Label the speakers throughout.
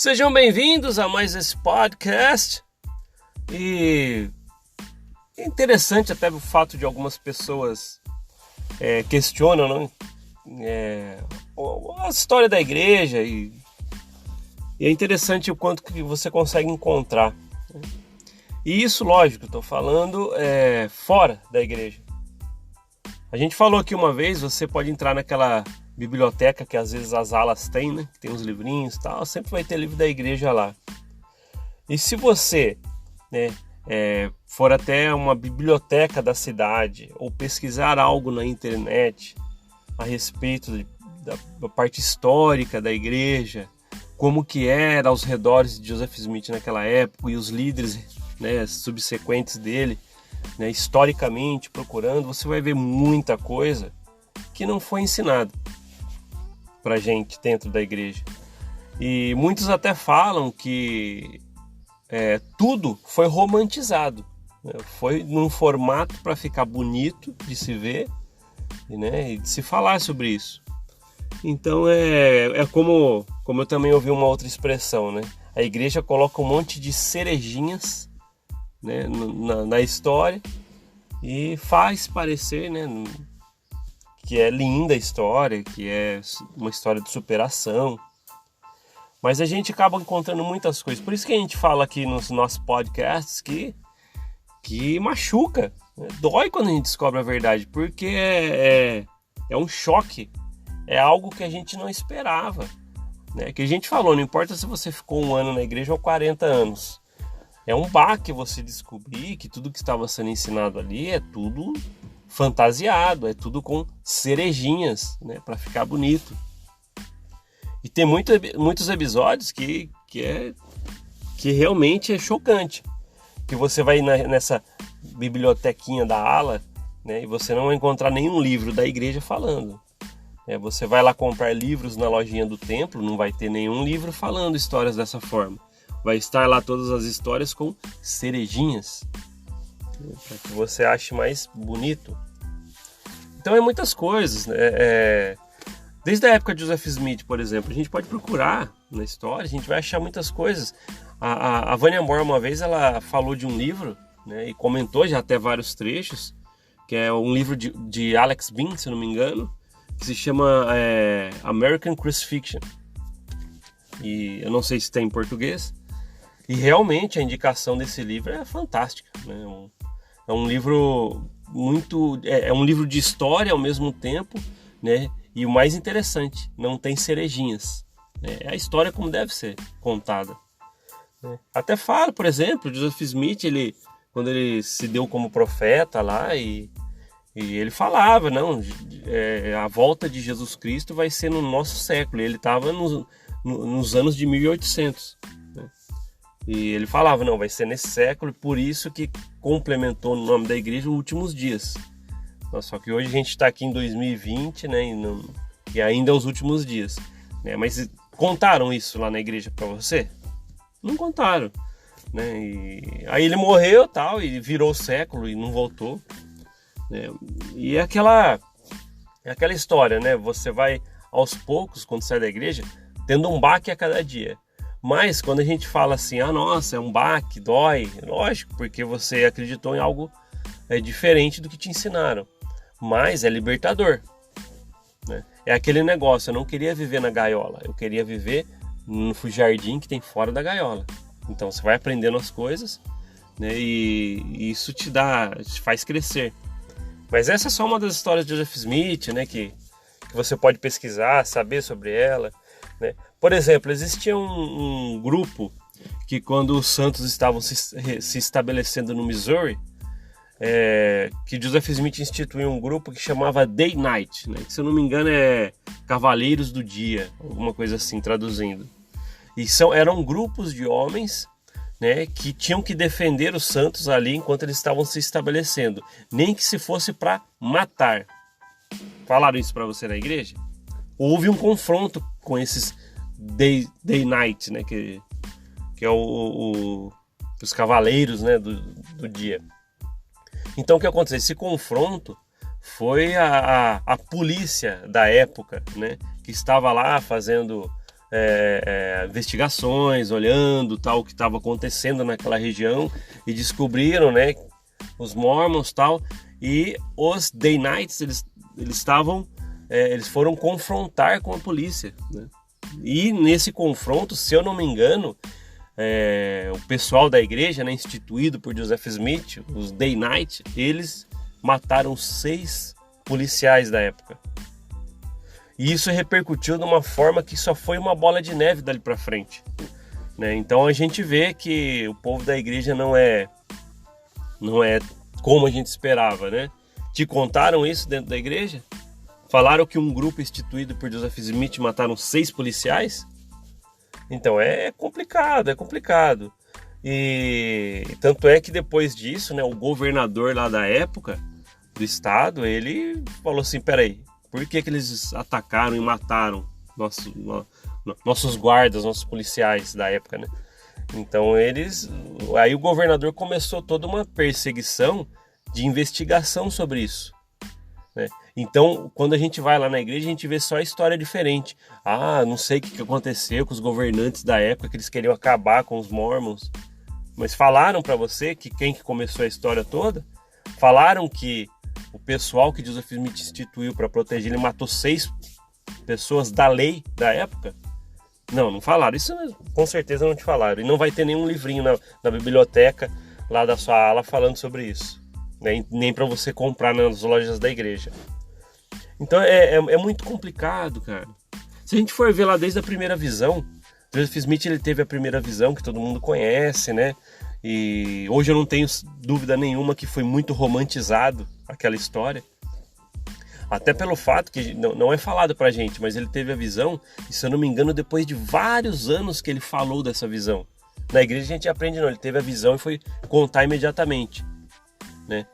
Speaker 1: Sejam bem-vindos a mais esse podcast. E é interessante até o fato de algumas pessoas questionam, a história da igreja e é interessante o quanto que você consegue encontrar. E isso, lógico, estou falando fora da igreja. A gente falou aqui uma vez, você pode entrar naquela biblioteca que às vezes as alas têm, né? Que tem uns livrinhos e tal, sempre vai ter livro da igreja lá. E se você for até uma biblioteca da cidade ou pesquisar algo na internet a respeito da parte histórica da igreja, como que era aos redores de Joseph Smith naquela época e os líderes subsequentes dele, historicamente procurando, você vai ver muita coisa que não foi ensinado pra gente dentro da igreja. E muitos até falam que tudo foi romantizado, foi num formato para ficar bonito de se ver e de se falar sobre isso. Então como eu também ouvi uma outra expressão, a igreja coloca um monte de cerejinhas na história e faz parecer que é linda a história, que é uma história de superação. Mas a gente acaba encontrando muitas coisas. Por isso que a gente fala aqui nos nossos podcasts que machuca, dói quando a gente descobre a verdade, porque é um choque, é algo que a gente não esperava. Que a gente falou, não importa se você ficou 1 ano na igreja ou 40 anos. É um baque você descobrir que tudo que estava sendo ensinado ali é tudo fantasiado, é tudo com cerejinhas, para ficar bonito. E tem muitos episódios que realmente é chocante. Que você vai nessa bibliotequinha da ala, e você não vai encontrar nenhum livro da igreja falando. Você vai lá comprar livros na lojinha do templo, não vai ter nenhum livro falando histórias dessa forma. Vai estar lá todas as histórias com cerejinhas, para que você ache mais bonito. Então muitas coisas, desde a época de Joseph Smith, por exemplo, a gente pode procurar na história, a gente vai achar muitas coisas. A Vânia Moore, uma vez, ela falou de um livro, e comentou já até vários trechos, que é um livro de Alex Bean, se não me engano, que se chama American Crucifixion. E eu não sei se tem em português. E realmente a indicação desse livro é fantástica. É um livro muito... É um livro de história ao mesmo tempo, e o mais interessante, não tem cerejinhas. É a história como deve ser contada. Até fala, por exemplo, Joseph Smith, quando ele se deu como profeta lá, e ele falava, a volta de Jesus Cristo vai ser no nosso século. Ele estava nos anos de 1800. E ele falava, vai ser nesse século, por isso que complementou no nome da igreja Últimos Dias. Só que hoje a gente está aqui em 2020, e ainda é os últimos dias. Mas contaram isso lá na igreja para você? Não contaram. E aí ele morreu tal, e virou o século e não voltou. E é aquela história, você vai aos poucos, quando sai da igreja, tendo um baque a cada dia. Mas quando a gente fala assim, nossa, é um baque, dói, lógico, porque você acreditou em algo diferente do que te ensinaram. Mas é libertador. É aquele negócio, eu não queria viver na gaiola, eu queria viver no jardim que tem fora da gaiola. Então você vai aprendendo as coisas, e isso te faz crescer. Mas essa é só uma das histórias de Joseph Smith, que você pode pesquisar, saber sobre ela. Por exemplo, existia um grupo que quando os santos estavam se estabelecendo no Missouri, que Joseph Smith instituiu um grupo que chamava Day Night, que se eu não me engano é Cavaleiros do Dia, alguma coisa assim, traduzindo. E eram grupos de homens que tinham que defender os santos ali enquanto eles estavam se estabelecendo, nem que se fosse para matar. Falaram isso para você na igreja? Houve um confronto com esses Day Night, que é os cavaleiros do dia. Então o que aconteceu? Esse confronto foi a polícia da época, que estava lá fazendo investigações, olhando tal, o que estava acontecendo naquela região, e descobriram, né, os Mormons tal, e os Day Knights, eles foram confrontar com a polícia, né? E nesse confronto, se eu não me engano, o pessoal da igreja, né, instituído por Joseph Smith, os Day Knight, eles mataram 6 policiais da época. E isso repercutiu de uma forma que só foi uma bola de neve dali para frente, né? Então a gente vê que o povo da igreja não é como a gente esperava, né? Te contaram isso dentro da igreja? Falaram que um grupo instituído por Joseph Smith mataram 6 policiais? Então é complicado. E tanto é que depois disso, né, o governador lá da época do estado, ele falou assim, peraí, por que eles atacaram e mataram nossos guardas, nossos policiais da época, né? Então aí o governador começou toda uma perseguição de investigação sobre isso, né? Então, quando a gente vai lá na igreja, a gente vê só a história diferente. Não sei o que aconteceu com os governantes da época, que eles queriam acabar com os Mormons. Mas falaram para você que quem que começou a história toda? Falaram que o pessoal que Joseph Smith instituiu para proteger, ele matou 6 pessoas da lei da época? Não falaram. Isso com certeza não te falaram. E não vai ter nenhum livrinho na biblioteca lá da sua ala falando sobre isso, né? Nem para você comprar nas lojas da igreja. Então é muito complicado, cara. Se a gente for ver lá desde a primeira visão, Joseph Smith, ele teve a primeira visão que todo mundo conhece, né? E hoje eu não tenho dúvida nenhuma que foi muito romantizado aquela história. Até pelo fato que não é falado pra gente, mas ele teve a visão, e se eu não me engano, depois de vários anos que ele falou dessa visão. Na igreja a gente aprende, não, ele teve a visão e foi contar imediatamente, né?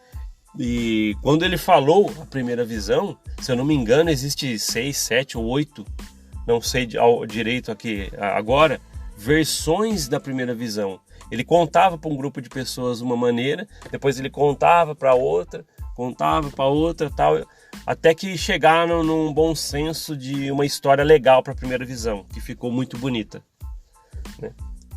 Speaker 1: E quando ele falou a primeira visão, se eu não me engano, existe 6, 7 ou 8, não sei direito aqui agora, versões da primeira visão. Ele contava para um grupo de pessoas uma maneira, depois ele contava para outra, tal, até que chegaram num bom senso de uma história legal para a primeira visão, que ficou muito bonita, né?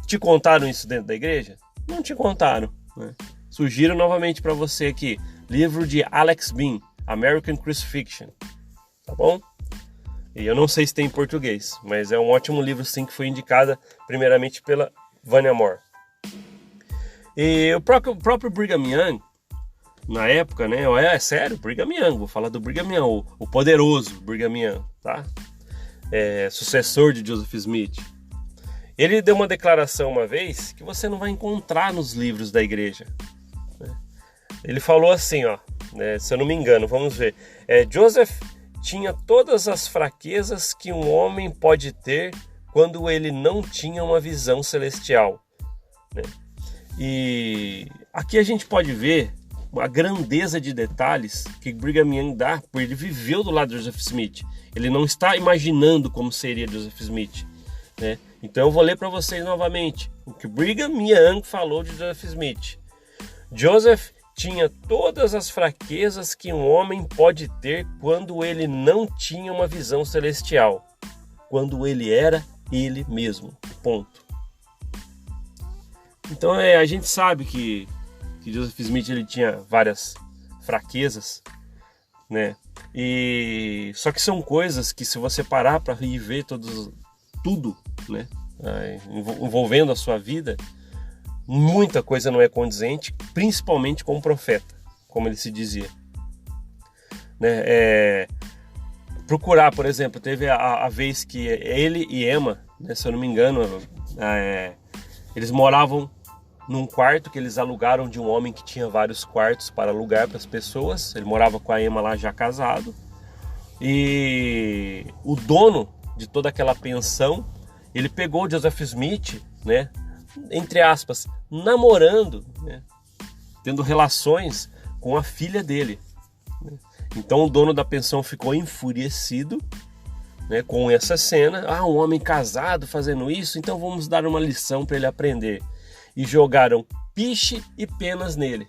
Speaker 1: Te contaram isso dentro da igreja? Não te contaram, né? Sugiro novamente para você aqui, livro de Alex Bean, American Crucifixion, tá bom? E eu não sei se tem em português, mas é um ótimo livro sim, que foi indicada primeiramente pela Vania Moore. E o próprio Brigham Young, na época, né? Sério, Brigham Young, vou falar do Brigham Young, o poderoso Brigham Young, tá? Sucessor de Joseph Smith. Ele deu uma declaração uma vez que você não vai encontrar nos livros da igreja, né? Ele falou assim, ó, né, se eu não me engano, vamos ver. Joseph tinha todas as fraquezas que um homem pode ter quando ele não tinha uma visão celestial, né? E aqui a gente pode ver a grandeza de detalhes que Brigham Young dá, porque ele viveu do lado de Joseph Smith. Ele não está imaginando como seria Joseph Smith, né? Então eu vou ler para vocês novamente o que Brigham Young falou de Joseph Smith. Joseph tinha todas as fraquezas que um homem pode ter quando ele não tinha uma visão celestial, quando ele era ele mesmo. Ponto. Então a gente sabe que Joseph Smith, ele tinha várias fraquezas, né? E só que são coisas que, se você parar para ir ver tudo, né, envolvendo a sua vida, muita coisa não é condizente, principalmente com o profeta, como ele se dizia, né? Procurar, por exemplo, teve a vez que ele e Emma, né, se eu não me engano, eles moravam num quarto que eles alugaram de um homem que tinha vários quartos para alugar para as pessoas. Ele morava com a Emma lá, já casado, e o dono de toda aquela pensão, ele pegou Joseph Smith, né, entre aspas, namorando, né, tendo relações com a filha dele, né? Então o dono da pensão ficou enfurecido, né, com essa cena. Um homem casado fazendo isso, então vamos dar uma lição para ele aprender. E jogaram piche e penas nele.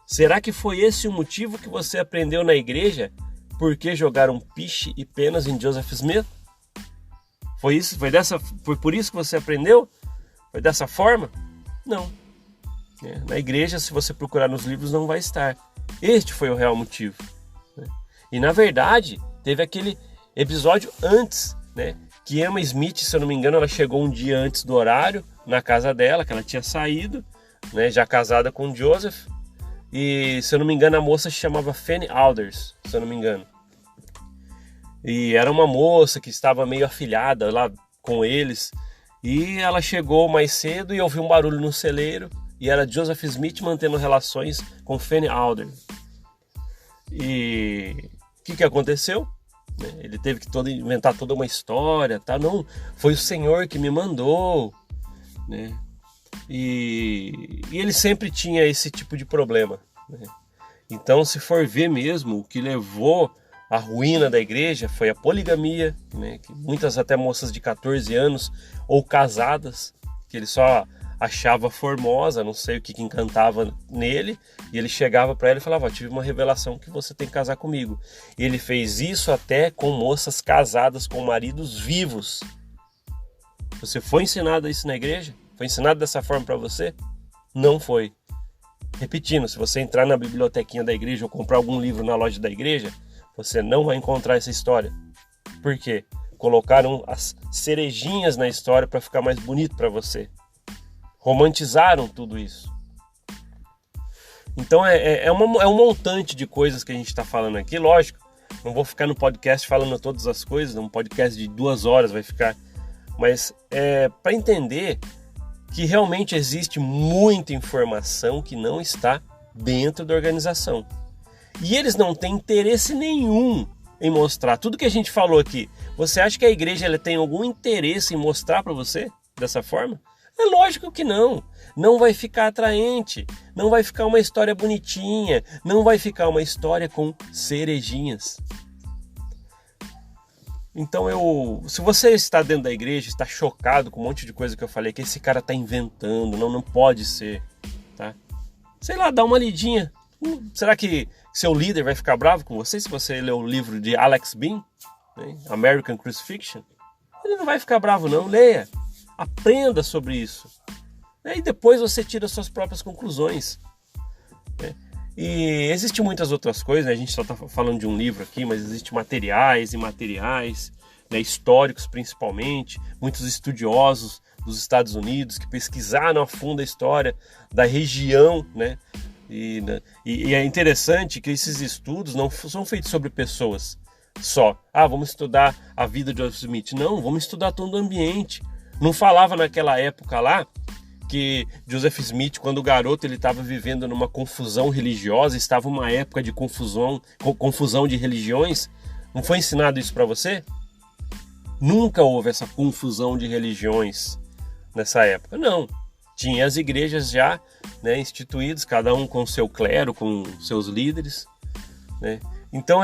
Speaker 1: Será que foi esse o motivo que você aprendeu na igreja? Por que jogaram piche e penas em Joseph Smith? Foi por isso que você aprendeu? Foi dessa forma? Não. Na igreja, se você procurar nos livros, não vai estar. Este foi o real motivo. E na verdade, teve aquele episódio antes, que Emma Smith, se eu não me engano, ela chegou um dia antes do horário na casa dela, que ela tinha saído, já casada com Joseph. E, se eu não me engano, a moça se chamava Fanny Alders, se eu não me engano. E era uma moça que estava meio afilhada lá com eles. E ela chegou mais cedo e ouviu um barulho no celeiro. E era Joseph Smith mantendo relações com Fanny Alders. E o que aconteceu? Ele teve que inventar toda uma história. Tá? Não, foi o Senhor que me mandou. E ele sempre tinha esse tipo de problema. Então, se for ver mesmo, o que levou à ruína da igreja foi a poligamia, que muitas até moças de 14 anos ou casadas, que ele só achava formosa, não sei o que encantava nele, e ele chegava para ela e falava: tive uma revelação que você tem que casar comigo. E ele fez isso até com moças casadas com maridos vivos. Você foi ensinado isso na igreja? Foi ensinado dessa forma para você? Não foi. Repetindo, se você entrar na bibliotequinha da igreja ou comprar algum livro na loja da igreja, você não vai encontrar essa história. Por quê? Colocaram as cerejinhas na história para ficar mais bonito para você. Romantizaram tudo isso. Então é um montante de coisas que a gente está falando aqui. Lógico, não vou ficar no podcast falando todas as coisas, um podcast de 2 horas vai ficar. Mas para entender que realmente existe muita informação que não está dentro da organização. E eles não têm interesse nenhum em mostrar tudo que a gente falou aqui. Você acha que a igreja ela tem algum interesse em mostrar para você dessa forma? É lógico que não. Não vai ficar atraente, não vai ficar uma história bonitinha, não vai ficar uma história com cerejinhas. Então se você está dentro da igreja, está chocado com um monte de coisa que eu falei, que esse cara está inventando, não pode ser, tá? Sei lá, dá uma lidinha. Será que seu líder vai ficar bravo com você se você ler o livro de Alex Bean, American Crucifixion? Ele não vai ficar bravo não, leia, aprenda sobre isso. E depois você tira suas próprias conclusões. E existem muitas outras coisas, a gente só está falando de um livro aqui, mas existem materiais e materiais, históricos principalmente, muitos estudiosos dos Estados Unidos que pesquisaram a fundo a história da região, E é interessante que esses estudos não são feitos sobre pessoas só. Vamos estudar a vida de Joseph Smith. Não, vamos estudar todo o ambiente. Não falava naquela época lá que Joseph Smith, quando garoto, ele estava vivendo numa confusão religiosa, estava uma época de confusão de religiões. Não foi ensinado isso para você? Nunca houve essa confusão de religiões nessa época. Não. Tinha as igrejas já instituídas, cada um com seu clero, com seus líderes. Então,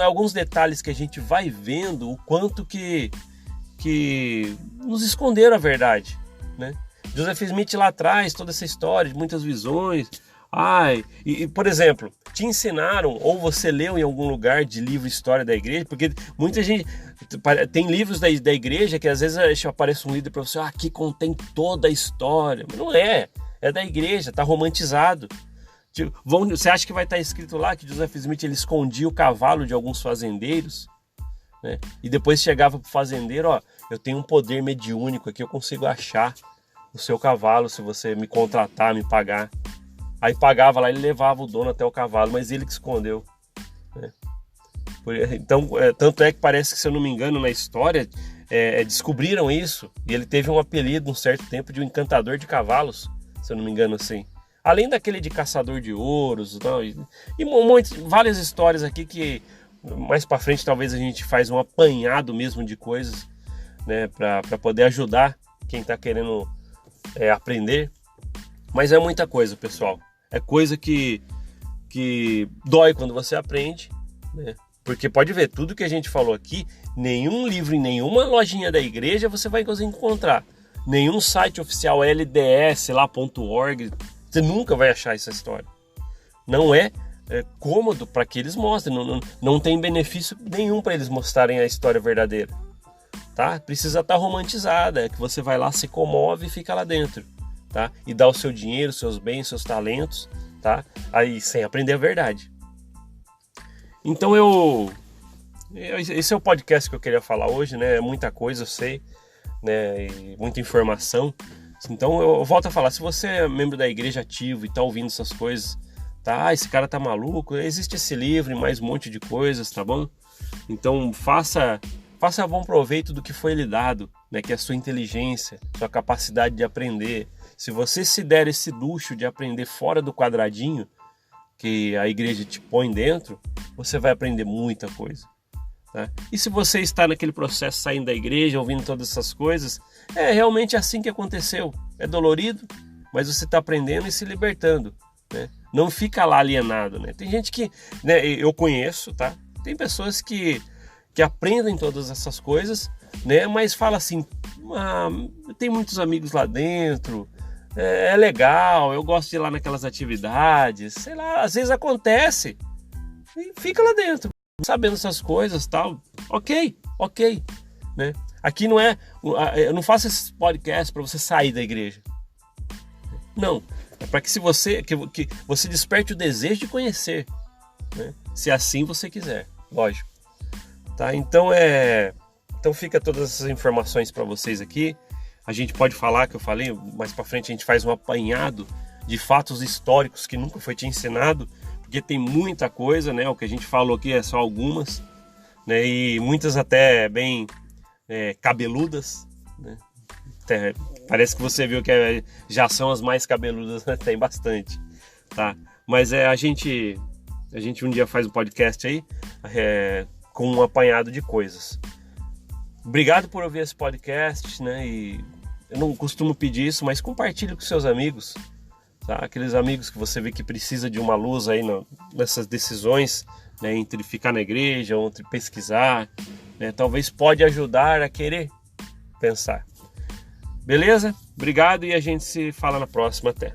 Speaker 1: alguns detalhes que a gente vai vendo o quanto que nos esconderam a verdade. Joseph Smith lá atrás, toda essa história de muitas visões. Por exemplo, te ensinaram, ou você leu em algum lugar de livro História da Igreja, porque muita gente tem livros da igreja que às vezes aparece um líder para você, aqui contém toda a história, mas não é da igreja, está romantizado. Você acha que vai estar escrito lá que Joseph Smith ele escondia o cavalo de alguns fazendeiros, e depois chegava para o fazendeiro, eu tenho um poder mediúnico aqui, eu consigo achar o seu cavalo se você me contratar, me pagar. Aí pagava lá, ele levava o dono até o cavalo, mas ele que escondeu. Então, tanto é que parece que, se eu não me engano, na história, descobriram isso, e ele teve um apelido, um certo tempo, de um encantador de cavalos, se eu não me engano, assim. Além daquele de caçador de ouros, várias histórias aqui que, mais pra frente, talvez a gente faz um apanhado mesmo de coisas, para poder ajudar quem tá querendo aprender. Mas é muita coisa, pessoal. É coisa que dói quando você aprende, Porque pode ver, tudo que a gente falou aqui, nenhum livro em nenhuma lojinha da igreja você vai conseguir encontrar. Nenhum site oficial LDS.org, você nunca vai achar essa história. Não é cômodo para que eles mostrem, não tem benefício nenhum para eles mostrarem a história verdadeira. tá? Precisa estar romantizada, é que você vai lá, se comove e fica lá dentro, tá? E dá o seu dinheiro, seus bens, seus talentos, tá? Aí sem aprender a verdade. Então esse é o podcast que eu queria falar hoje, né? É muita coisa, eu sei, né? E muita informação. Então eu volto a falar, se você é membro da igreja ativo e tá ouvindo essas coisas, tá? Esse cara tá maluco, existe esse livro e mais um monte de coisas, tá bom? Então faça bom proveito do que foi lhe dado, né? Que é a sua inteligência, sua capacidade de aprender. Se você se der esse luxo de aprender fora do quadradinho que a igreja te põe dentro, você vai aprender muita coisa. Tá? E se você está naquele processo saindo da igreja, ouvindo todas essas coisas, é realmente assim que aconteceu. É dolorido, mas você está aprendendo e se libertando, né? Não fica lá alienado, né? Tem gente que, né, eu conheço, tá? Tem pessoas que aprendem todas essas coisas, né? Mas fala assim, tem muitos amigos lá dentro, é legal, eu gosto de ir lá naquelas atividades, sei lá, às vezes acontece e fica lá dentro, sabendo essas coisas, tal, ok, né? Aqui não é, eu não faço esse podcast para você sair da igreja, não, é para que você desperte o desejo de conhecer, né? Se assim você quiser, lógico, tá? Então fica todas essas informações para vocês aqui. A gente pode falar, que eu falei, mais para frente a gente faz um apanhado de fatos históricos que nunca foi te ensinado, porque tem muita coisa, né? O que a gente falou aqui é só algumas, né? E muitas até bem cabeludas, né? Parece que você viu que já são as mais cabeludas, né? Tem bastante, tá? Mas a gente um dia faz um podcast aí com um apanhado de coisas. Obrigado por ouvir esse podcast, né? E eu não costumo pedir isso, mas compartilhe com seus amigos, tá? Aqueles amigos que você vê que precisa de uma luz aí nessas decisões, né? Entre ficar na igreja ou entre pesquisar, né? Talvez pode ajudar a querer pensar. Beleza? Obrigado e a gente se fala na próxima. Até.